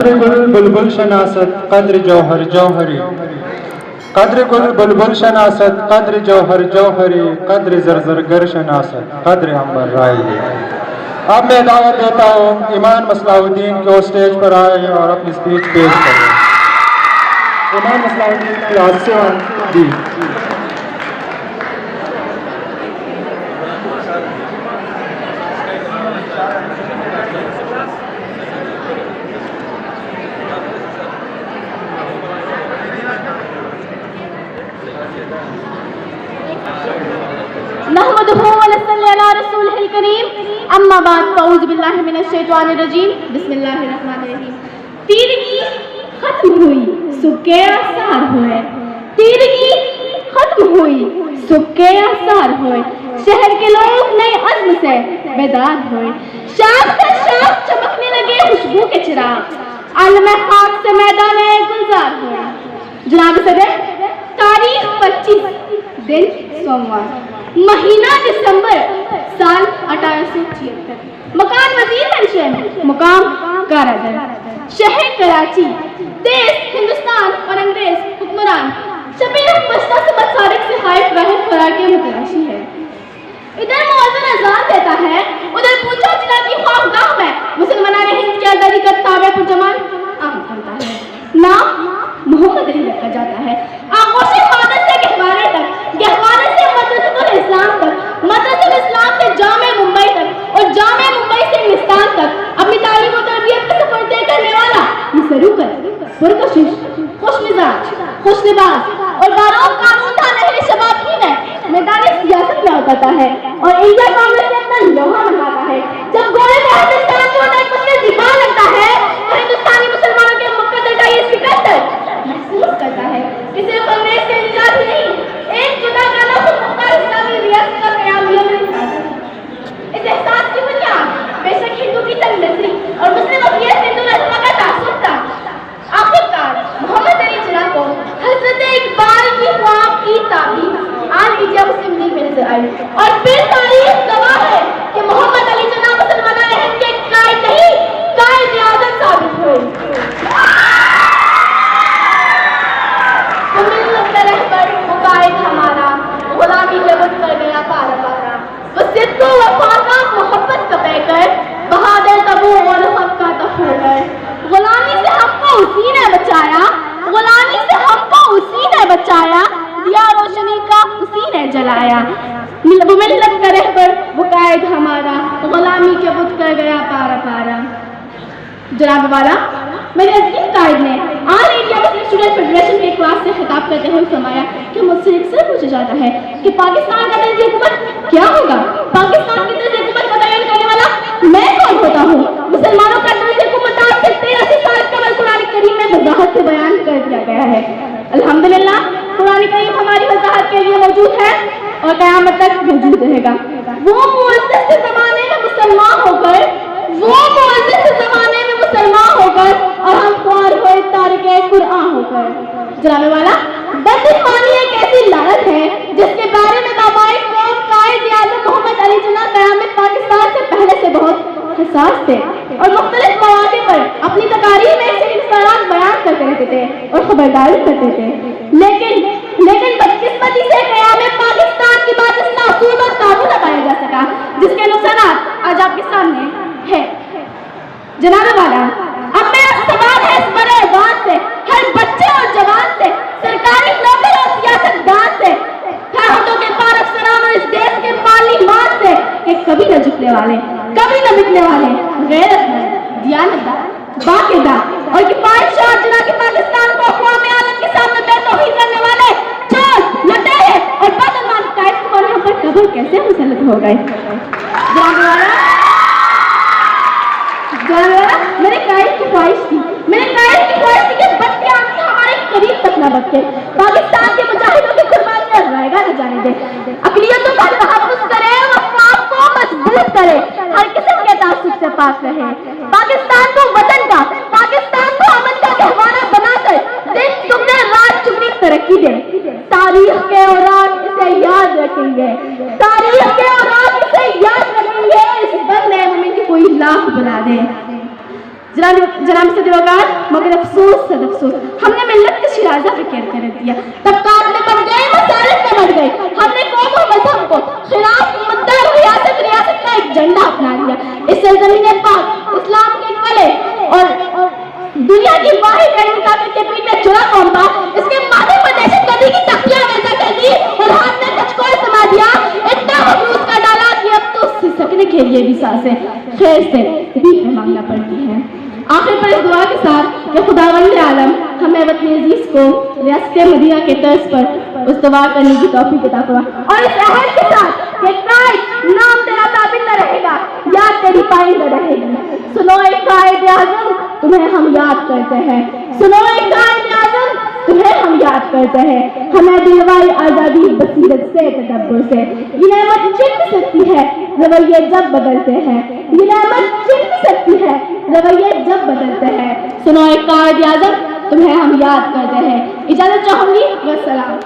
गुल बुलबुल शनासत कद्र जौहर जौहरी, कद्र गुल बुलबुल शनासत कद्र जौहर जौहरी, कद्र जरजर गर शनासत कद्र अंबर राई। अब मैं दावत देता हूँ ईमान मसलाउद्दीन को स्टेज पर आए और अपनी स्पीच पेश करें। ईमान मसलाउद्दीन क्लास से दी। नहमदुहु व नसल्ली अला रसूलिहिल करीम, अम्मा बाद, फ़अऊज़ु बिल्लाहि मिनश शैतानिर रजीम, बिस्मिल्लाहिर रहमानिर रहीम। तीरगी खत्म हुई, सुबह आसार हुए। तीरगी खत्म हुई, सुबह आसार हुए। शहर के लोग नए अज़्म से बेदार हुए। शाख पर शाख चमकने लगे खुशबू के चिराग, आलम खाक से मैदान गुलजार हुए। जनाब सदर, तारीख 25, दिन सोमवार, महीना दिसंबर, साल 1876, मकान वजीर पेंशन, मुकाम कारागर, शहर कराची, देश हिंदुस्तान और अंग्रेज हुक्मरान शबीर बस्ता से बदसारिक से हाइफ वाहिद फरार के मुतलाशी है। इधर मुअज्जिन अज़ान देता है, उधर पूंछा जिला की ख्वाबगाह में मुसलमानाने हिंद की आज़ादी का ताबे पुरजमान आम करता है। नाम मोहम्मद अली रखा जाता है। आगोश इबादत से गहवारे तक, गहवारे से मदरसतुल इस्लाम तक, मदरसतुल इस्लाम से जामे मुंबई तक और जामे मुंबई से इंग्लिस्तान तक अपनी तालीम और तरबियत का सफर तय करने वाला ये सरूकर, पुरकशिश, खुशमिजाज, खुशलिबास और बारों कानून था नहरे शबाब ही में मैदान सियासत में उतरता है और इंडिया कांग्रेस से अपना लोहा मनवाता है। जब गोले में हिंदुस्तान को एक मुस्लिम दिखा लगता है तो हिंदुस्तानी मुसलमानों के मुकद्दर का ये सिकंदर महसूस करता है कि सिर्फ अंग्रेज से निजात ही नहीं, एक जुदा गाना खुद मुख्तार इस्लामी रियासत का कयाम भी है। इस एहसास की बुनियाद बेशक हिंदू की तंग नजरी और मुस्लिम अक़लियत हिंदू रहनुमा का तासुब था। आखिरकार मोहम्मद अली जिन्ना को हजरत इकबाल की ख्वाब की ताबीर आल इंडिया मुस्लिम लीग में नजर आई और फिर तारीख गवाह है कि मोहम्मद अली जिन्ना मुसलमानों ने हिंद के कायद नहीं, कायद आज़म साबित हुए। हमारा गुलामी जबत कर गया पारा पारा, वो सिद्ध वफा का मोहब्बत का पैकर बहादुर तबू और हक का तफर। गुलामी से हमको उसी ने बचाया, गुलामी से हमको उसी ने बचाया, दिया रोशनी का उसी ने जलाया। वो मिल्लत का रहबर वो कायद हमारा, गुलामी के बुत कर गया पारा पारा। जनाब वाला, मेरे अजीम कायद ने all India Muslim student federation के क्लास से खिताब करते हुए फरमाया कि मुझसे अक्सर पूछा जाता है कि पाकिस्तान का तर्ज़ हुकूमत क्या होगा। पाकिस्तान की तर्ज़ हुकूमत का बयान करने वाला मैं कौन होता हूँ। मुसलमानों का तर्ज़ हुकूमत आज से 83 साल कबल कुरान करीम में वज़ाहत से बयान कर दिया गया है। अल्हम्दुलिल्लाह, कुरान करीम हमारी वज़ाहत के लिए मौजूद है और क़यामत तक मौजूद रहेगा। वो मुअज़्ज़ज़ ज़माने में मुसलमान होकर, वो मुअज़्ज़ज़ ज़माने में मुसलमान होकर और हम ख्वार हुए तारिके कुरान होकर। जनाबे वाला, बदईमानी एक ऐसी लानत है जिसके बारे में बाबाए कौम कायद आज़म मोहम्मद अली जिन्ना क़यामत पाकिस्तान से पहले से बहुत हसास थे और मुख्तलिफ मौक़े पर अपनी तकारीर में ऐसे इंसानात बयान करते रहते थे और खबरदारी करते थे। लेकिन बदकिस्मती से क़यामत पाकिस्तान की बात इस नासूर और काबू न पाया जा सका जिसके नुकसानात आज आपके सामने है। जनाबे वाला, अब मेरा सवाल है इस बड़े ऐवान से, हर बच्चे और जवान से, सरकारी नौकर और सियासतदान से, ठहरों के पार अफसरान और इस देश के पार्लिमान से कि कभी न झुकने वाले, कभी न मिटने वाले, गैरतमंद, दियानतदार, बाक़िदार और किफ़ायतशाह जना के पाकिस्तान को अक़वाम आलम के सामने बेतौहीद करने वाले चोर, लुटेरे और बदईमान कायद को हम पर कब्र कैसे मुसल्लत हो गए। मेरे कायद की ख्वाहिश थी, मेरे कायद की ख्वाहिश थी कि बच्चे आके हमारे करीब तक न बच्चे, पाकिस्तान के मुजाहिदों की कुर्बानियां रहेगा न जाने दे, अक़लियतों का तहफ़्फ़ुज़ करे, वफ़ाक़ को मजबूत करे, हर किस्म के तासुब से पाक रहे, पाकिस्तान को वतन का, पाकिस्तान को अमन का गहवारा बनाकर दिन दुगने रात चुगनी तरक्की दे। तारीख के औरात इसे याद रखेंगे, तारीख के औरात इसे याद रखेंगे, इस बदले में कोई लाख बना दे। जनाब से दिवगार, मगर अफसोस सद अफसोस हमने मिल्लत के शिराजा पे केयर कर दिया। तबकात में बढ़ गए, मसालत में बढ़ गए, हमने कौम और मजहब को खिलाफ मुद्दा रियासत रियासत का एक झंडा अपना लिया। इस सरजमीन पाक इस्लाम के कले और दुनिया की वाहिद ताकत के पीछे चुरा कौम था, इसके माथे पर दहशतगर्दी की तख्तियां वैसा कर दी और हाथ में कचको समा दिया, इतना मफरूज का डाला कि अब तो सिसकने के लिए भी सांसें खैर से भीख में मांगना पड़ती हैं। आखिर पर इस दुआ के साथ कि खुदावंद आलम हमें अपने अजीज को रियासत मदीना के तर्ज पर उस्तवार करने की तौफीक अता फरमाए और इस अहद के साथ कि कायद नाम तेरा ताबिद न रहेगा, याद तेरी पाइंदा रहेगी। सुनो एक कायद आज़म, तुम्हें हम याद करते हैं। सुनो एक कायद आज़म, तुम्हें हम याद करते हैं। हमें दिलवाई आज़ादी बसीरत से, तदब्बुर से। ये नेमत छिन सकती है रवैये जब बदलते हैं, ये नेमत छिन सकती है रवैये जब बदलते हैं। सुनो एक कायद आज़म, तुम्हें हम याद करते हैं। इजाजत चाहूंगी, वस्सलाम।